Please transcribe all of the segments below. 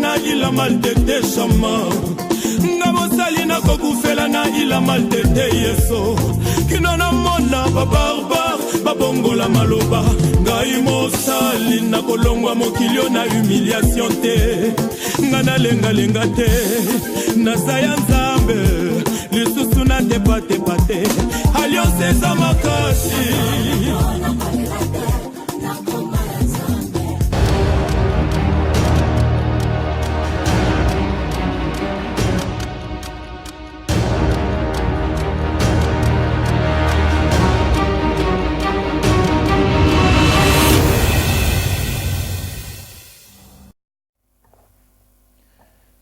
na ila maltete shama ngabosali na kokufela na ila maltete yeso kino na mona babarbare babongola maloba ngai mosali na kolongwa mokilio na humiliation te nga nalengalenga te nasaya nzambe lisusu na tepatepa te alliance eza makasi.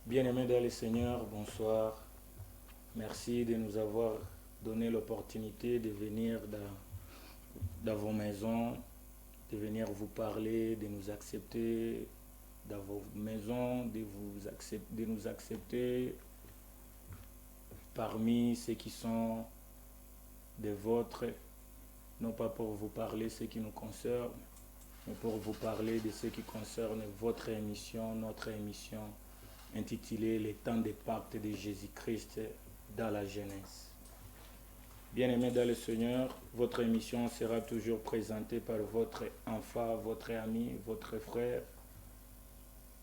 Bien-aimés dans le Seigneur, bonsoir. Merci de nous avoir donné l'opportunité de venir dans vos maisons, de venir vous parler, de nous accepter dans vos maisons, de nous accepter parmi ceux qui sont des vôtres, non pas pour vous parler ce qui nous concerne, mais pour vous parler de ce qui concerne votre émission, notre émission, intitulé « Les temps des pactes de Jésus-Christ dans la jeunesse ». Bien-aimés dans le Seigneur, votre émission sera toujours présentée par votre enfant, votre ami, votre frère,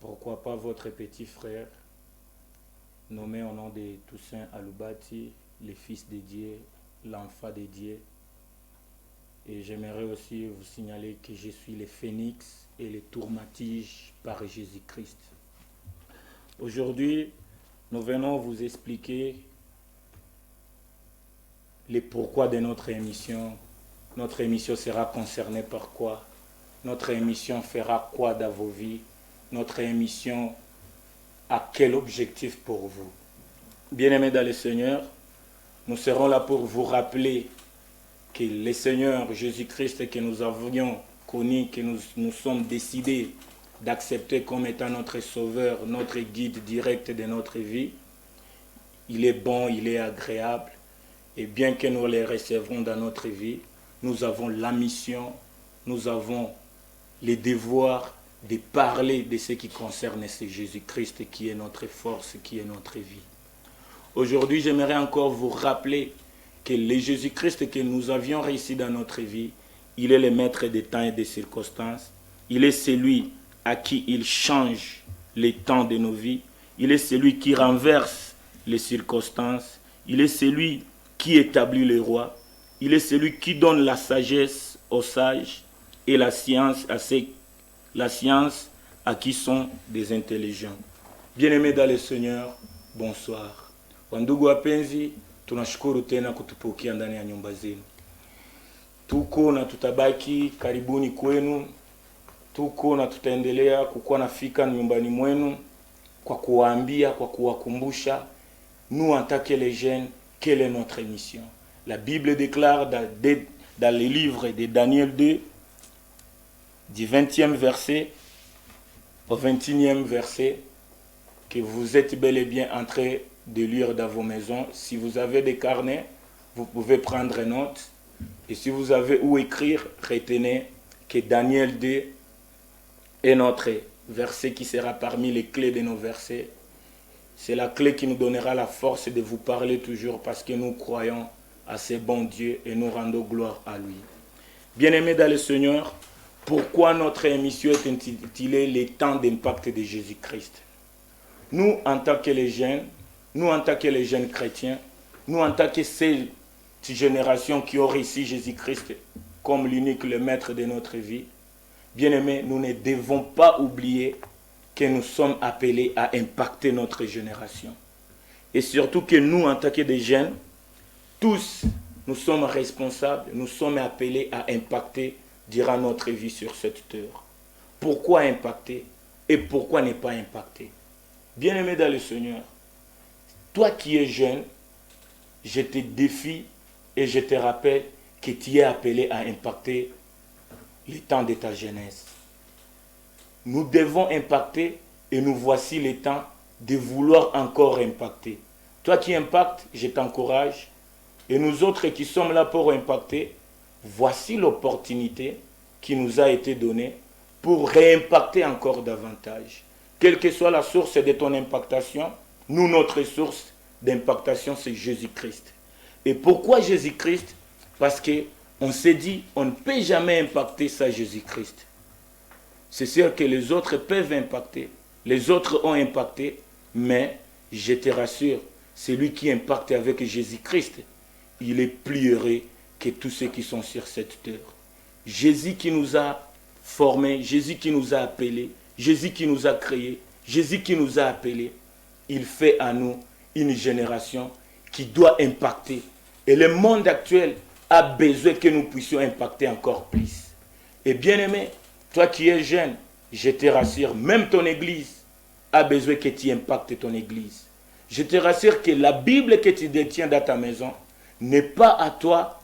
pourquoi pas votre petit frère, nommé au nom de Toussaint Aloubati, le Fils de Dieu, l'enfant de Dieu. Et j'aimerais aussi vous signaler que je suis le phénix et le tourmatige par Jésus-Christ. Aujourd'hui, nous venons vous expliquer le pourquoi de notre émission. Notre émission sera concernée par quoi? Notre émission fera quoi dans vos vies? Notre émission a quel objectif pour vous? Bien-aimés dans le Seigneur, nous serons là pour vous rappeler que le Seigneur Jésus-Christ que nous avions connu, que nous sommes décidés d'accepter comme étant notre sauveur, notre guide direct de notre vie. Il est bon, il est agréable. Et bien que nous les recevrons dans notre vie, nous avons la mission, nous avons le devoir de parler de ce qui concerne ce Jésus-Christ qui est notre force, qui est notre vie. Aujourd'hui, j'aimerais encore vous rappeler que le Jésus-Christ que nous avions réussi dans notre vie, il est le maître des temps et des circonstances. Il est celui à qui il change les temps de nos vies. Il est celui qui renverse les circonstances. Il est celui qui établit les rois. Il est celui qui donne la sagesse aux sages et la science à qui sont des intelligents. Bien-aimés dans le Seigneur, bonsoir. Wandugu wapenzi, tunashukuru tena kutupokea ndani ya nyumba zenu. Tuko na tutabaki karibuni kwenu. Tuko na tutaendelea kukuwa nafika nyumbani mwenu kwa kuwaambia, kwa kuwakumbusha, nous en tant que les jeunes, quelle est notre mission. La Bible déclare dans le livre de Daniel 2, du 20e verset au 21e verset, que vous êtes bel et bien en train de lire dans vos maisons. Si vous avez des carnets, vous pouvez prendre note. Et si vous avez où écrire, retenez que Daniel 2 est notre verset qui sera parmi les clés de nos versets. C'est la clé qui nous donnera la force de vous parler toujours parce que nous croyons à ce bon Dieu et nous rendons gloire à lui. Bien-aimés dans le Seigneur, pourquoi notre émission est intitulée « Les temps d'impact de Jésus-Christ ». Nous, en tant que les jeunes, nous, en tant que les jeunes chrétiens, nous, en tant que cette génération qui ont réussi Jésus-Christ comme l'unique, le maître de notre vie, bien-aimés, nous ne devons pas oublier que nous sommes appelés à impacter notre génération. Et surtout que nous, en tant que des jeunes, tous, nous sommes responsables, nous sommes appelés à impacter durant notre vie sur cette terre. Pourquoi impacter et pourquoi ne pas impacter? Bien-aimé dans le Seigneur, toi qui es jeune, je te défie et je te rappelle que tu es appelé à impacter les temps de ta jeunesse. Nous devons impacter et nous voici les temps de vouloir encore impacter. Toi qui impactes, je t'encourage. Et nous autres qui sommes là pour impacter, voici l'opportunité qui nous a été donnée pour réimpacter encore davantage. quelle que soit la source de ton impactation, nous, notre source d'impactation, c'est Jésus-Christ. Et pourquoi Jésus-Christ? Parce qu'on s'est dit, on ne peut jamais impacter ça Jésus-Christ. C'est sûr que les autres peuvent impacter. Les autres ont impacté, mais je te rassure, celui qui impacte avec Jésus-Christ, il est plus heureux que tous ceux qui sont sur cette terre. Jésus qui nous a formés, Jésus qui nous a appelés, Jésus qui nous a créés, Jésus qui nous a appelés, il fait à nous une génération qui doit impacter. Et le monde actuel a besoin que nous puissions impacter encore plus. Et bien aimé, toi qui es jeune, je te rassure, même ton église a besoin que tu impactes ton église. Je te rassure que la Bible que tu détiens dans ta maison n'est pas à toi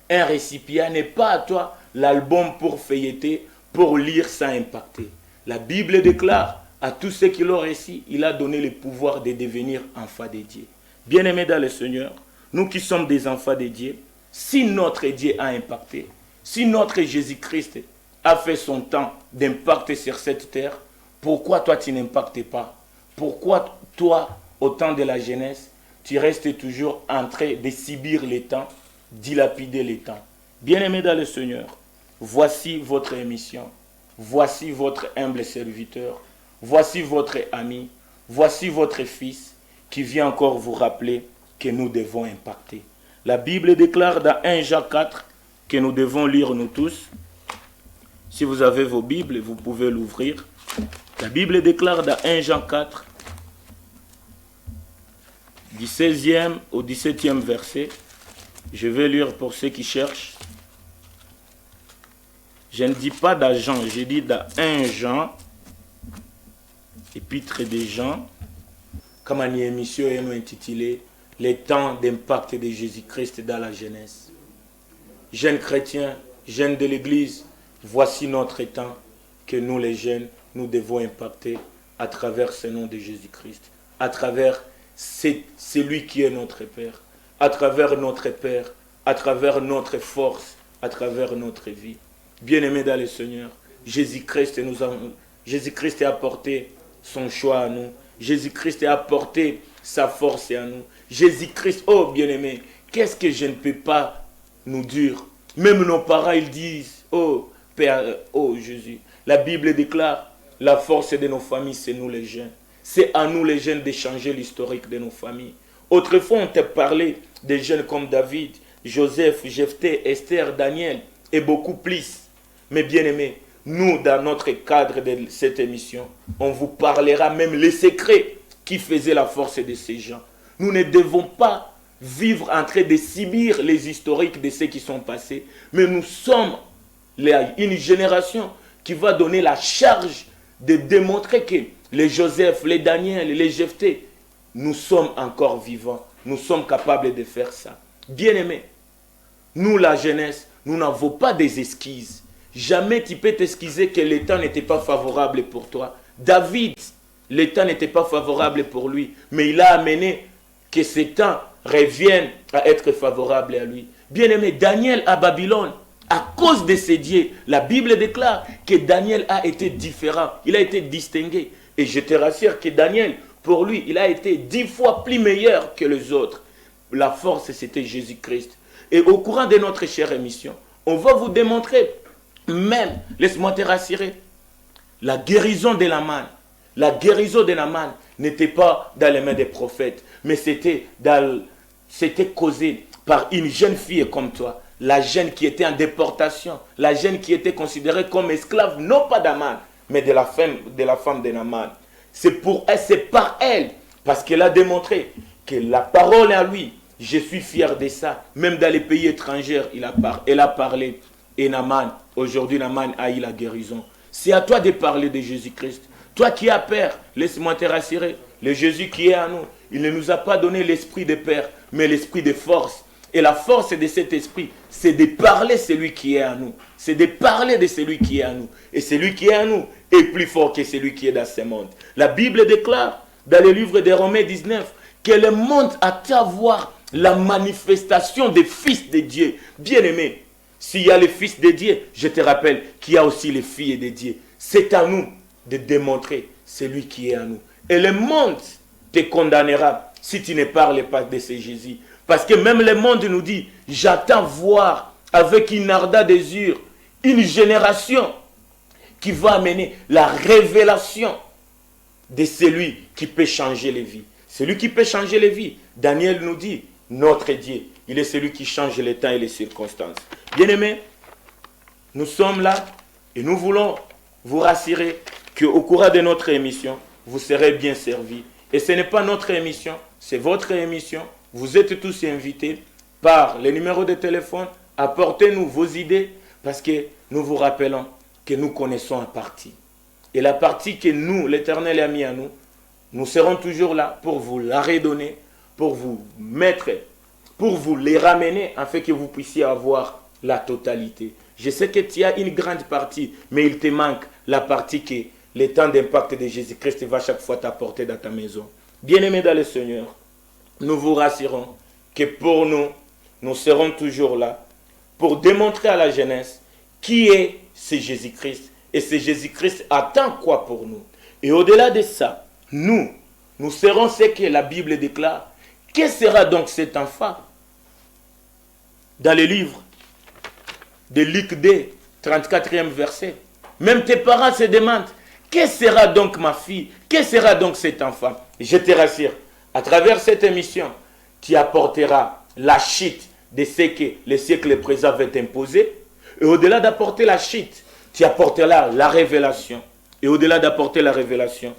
un récipient, n'est pas à toi l'album pour feuilleter, pour lire sans impacter. La Bible déclare à tous ceux qui l'ont reçu, il a donné le pouvoir de devenir enfants de Dieu. Bien-aimés dans le Seigneur, nous qui sommes des enfants de Dieu, si notre Dieu a impacté, si notre Jésus-Christ a fait son temps d'impact sur cette terre, pourquoi toi tu n'impactes pas? Pourquoi toi, au temps de la jeunesse, tu restes toujours en train de subir les temps, dilapider les temps? Bien-aimés dans le Seigneur, voici votre émission, voici votre humble serviteur, voici votre ami, voici votre fils qui vient encore vous rappeler que nous devons impacter. La Bible déclare dans 1 Jean 4 que nous devons lire nous tous. Si vous avez vos Bibles, vous pouvez l'ouvrir. La Bible déclare dans 1 Jean 4, du 16e au 17e verset. Je vais lire pour ceux qui cherchent. Je ne dis pas dans Jean, je dis dans 1 Jean, épître de Jean, comme une émission est intitulée « Les temps d'impact de Jésus-Christ dans la jeunesse ». Jeunes chrétiens, jeunes de l'Église, voici notre temps que nous les jeunes, nous devons impacter à travers ce nom de Jésus-Christ, à travers celui qui est notre Père, à travers notre Père, à travers notre force, à travers notre vie. Bien-aimés dans le Seigneur, Jésus-Christ a apporté son choix à nous. Jésus-Christ a apporté sa force à nous. Jésus-Christ, oh bien-aimé, qu'est-ce que je ne peux pas nous dire? Même nos parents, ils disent, oh Père, oh Jésus. La Bible déclare, la force de nos familles, c'est nous les jeunes. C'est à nous les jeunes de changer l'historique de nos familles. Autrefois, on t'a parlé des jeunes comme David, Joseph, Jephthé, Esther, Daniel et beaucoup plus. Mais bien aimés, nous, dans notre cadre de cette émission, on vous parlera même les secrets qui faisaient la force de ces gens. Nous ne devons pas vivre en train de subir les historiques de ceux qui sont passés, mais nous sommes une génération qui va donner la charge de démontrer que les Joseph, les Daniel, les Jephthé, nous sommes encore vivants. Nous sommes capables de faire ça. Bien aimés, nous la jeunesse, nous n'avons pas des esquisses. Jamais tu peux t'excuser que le temps n'était pas favorable pour toi. David, le temps n'était pas favorable pour lui, mais il a amené que ce temps revienne à être favorable à lui. Bien aimé, Daniel à Babylone, à cause de ses dieux, la Bible déclare que Daniel a été différent, il a été distingué. Et je te rassure que Daniel, pour lui, il a été 10 fois plus meilleur que les autres. La force, c'était Jésus-Christ. Et au courant de notre chère émission, on va vous démontrer, même, laisse-moi te rassurer, la guérison de Naaman. La guérison de Naaman n'était pas dans les mains des prophètes, mais c'était causé par une jeune fille comme toi. La jeune qui était en déportation, la jeune qui était considérée comme esclave, non pas d'Aman, mais de la femme de Naaman. C'est par elle, parce qu'elle a démontré que la parole à lui, je suis fier de ça. Même dans les pays étrangers, elle a parlé. Et Naaman, aujourd'hui Naaman a eu la guérison. C'est à toi de parler de Jésus-Christ. Toi qui as peur, laisse-moi te rassurer. Le Jésus qui est à nous, il ne nous a pas donné l'esprit de peur, mais l'esprit de force. Et la force de cet esprit, c'est de parler de celui qui est à nous. C'est de parler de celui qui est à nous. Et celui qui est à nous est plus fort que celui qui est dans ce monde. La Bible déclare, dans le livre de Romains 19, que le monde a à voir la manifestation des fils de Dieu. Bien-aimés, s'il y a les fils de Dieu, je te rappelle qu'il y a aussi les filles de Dieu. C'est à nous de démontrer c'est lui qui est à nous. Et le monde te condamnera si tu ne parles pas de ce Jésus. Parce que même le monde nous dit, j'attends voir avec une ardente désir une génération qui va amener la révélation de celui qui peut changer les vies. Celui qui peut changer les vies. Daniel nous dit, notre Dieu, il est celui qui change les temps et les circonstances. Bien-aimés, nous sommes là et nous voulons vous rassurer qu'au cours de notre émission, vous serez bien servis. Et ce n'est pas notre émission, c'est votre émission. Vous êtes tous invités par les numéros de téléphone. Apportez-nous vos idées parce que nous vous rappelons que nous connaissons une partie. Et la partie que nous, l'Éternel a mis à nous, nous serons toujours là pour vous la redonner, pour vous mettre, pour vous les ramener afin que vous puissiez avoir la totalité. Je sais que tu as une grande partie, mais il te manque la partie que le temps d'impact de Jésus-Christ va chaque fois t'apporter dans ta maison. Bien-aimés dans le Seigneur, nous vous rassurons que pour nous, nous serons toujours là pour démontrer à la jeunesse qui est ce Jésus-Christ. Et ce Jésus-Christ attend quoi pour nous? Et au-delà de ça, nous serons ce que la Bible déclare. Que sera donc cet enfant? Dans le livre de Luc 2, 34e verset. Même tes parents se demandent, que sera donc ma fille? Que sera donc cet enfant? Je te rassure, à travers cette émission, tu apporteras la chute de ce que le siècle présent va t'imposer. Et au-delà d'apporter la chute, tu apporteras la révélation. Et au-delà d'apporter la révélation,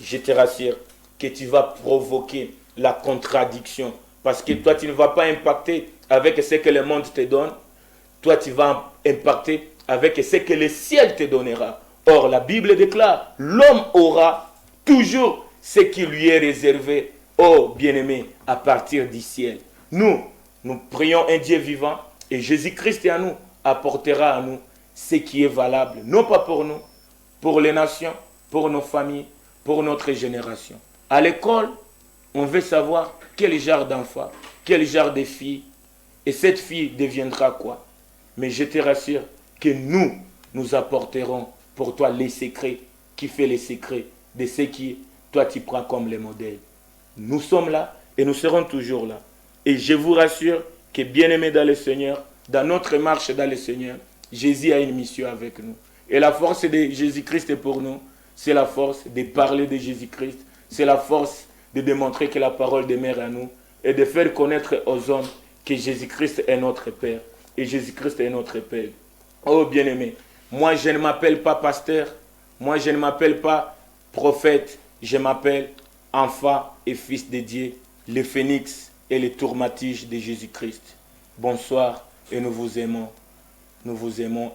je te rassure que tu vas provoquer la contradiction. Parce que toi, tu ne vas pas impacter avec ce que le monde te donne. Toi, tu vas impacter avec ce que le ciel te donnera. Or, la Bible déclare, l'homme aura toujours ce qui lui est réservé, oh bien-aimé, à partir du ciel. Nous prions un Dieu vivant et Jésus-Christ à nous apportera à nous ce qui est valable, non pas pour nous, pour les nations, pour nos familles, pour notre génération. À l'école, on veut savoir quel genre d'enfant, quel genre de fille, et cette fille deviendra quoi. Mais je te rassure que nous apporterons pour toi les secrets, qui fait les secrets de ce qui toi tu prends comme les modèles. Nous sommes là et nous serons toujours là. Et je vous rassure que bien-aimés dans le Seigneur, dans notre marche dans le Seigneur, Jésus a une mission avec nous. Et la force de Jésus-Christ pour nous, c'est la force de parler de Jésus-Christ, c'est la force de démontrer que la parole demeure à nous et de faire connaître aux hommes que Jésus-Christ est notre Père et Jésus-Christ est notre Père. Oh bien-aimé, moi je ne m'appelle pas pasteur, moi je ne m'appelle pas prophète, je m'appelle enfant et fils de Dieu, le phénix et le tourmatige de Jésus-Christ. Bonsoir et nous vous aimons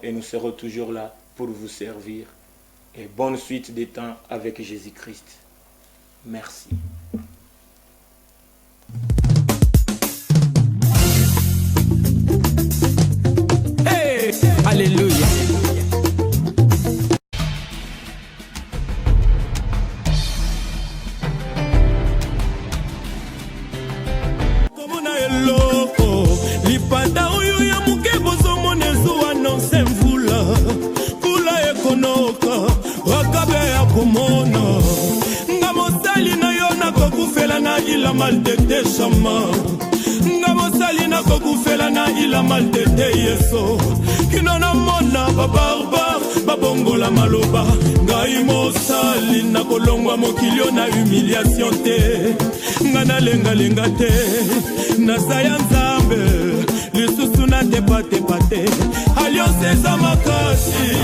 et nous serons toujours là pour vous servir. Et bonne suite des temps avec Jésus-Christ. Merci. Hey, alléluia. Il a mal tête chama ngabosali na kokufela na il a mal tête yeso kinona mona ba barbar babongola maloba ngai mosali na kolongwa mokilio na humiliation te ngana lenga lenga te na saya nzambe lisusu na te pate alliance za makasi